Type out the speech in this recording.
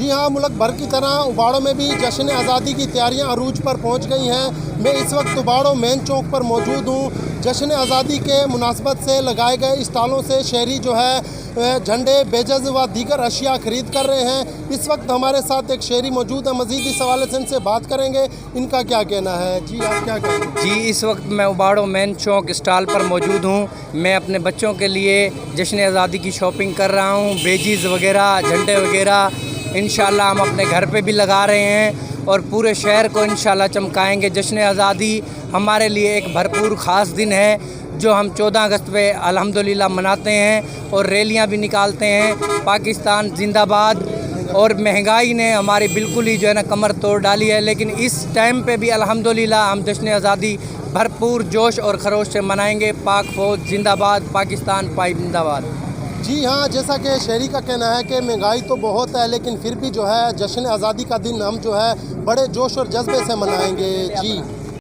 جی ہاں، ملک بھر کی طرح اباڑوں میں بھی جشن آزادی کی تیاریاں عروج پر پہنچ گئی ہیں۔ میں اس وقت اباڑوں مین چوک پر موجود ہوں۔ جشن آزادی کے مناسبت سے لگائے گئے اسٹالوں سے شہری جو ہے جھنڈے، بیجز و دیگر اشیاء خرید کر رہے ہیں۔ اس وقت ہمارے ساتھ ایک شہری موجود ہے، مزید اس حوالے سے ان سے بات کریں گے، ان کا کیا کہنا ہے۔ جی آپ کیا کہیں گے؟ جی اس وقت میں اباڑوں مین چوک اسٹال پر موجود ہوں۔ میں اپنے بچوں کے لیے جشن آزادی کی شاپنگ کر رہا ہوں، بیجز وغیرہ، جھنڈے وغیرہ انشاءاللہ ہم اپنے گھر پہ بھی لگا رہے ہیں اور پورے شہر کو انشاءاللہ چمکائیں گے۔ جشن آزادی ہمارے لیے ایک بھرپور خاص دن ہے جو ہم 14 اگست پہ الحمدللہ مناتے ہیں اور ریلیاں بھی نکالتے ہیں۔ پاکستان زندہ باد۔ اور مہنگائی نے ہماری بالکل ہی جو ہے نا کمر توڑ ڈالی ہے، لیکن اس ٹائم پہ بھی الحمدللہ ہم جشن آزادی بھرپور جوش اور خروش سے منائیں گے۔ پاک فوج زندہ باد، پاکستان پائی زندہ باد۔ جی ہاں، جیسا کہ شہری کا کہنا ہے کہ مہنگائی تو بہت ہے، لیکن پھر بھی جو ہے جشن آزادی کا دن ہم جو ہے بڑے جوش اور جذبے سے منائیں گے۔ جی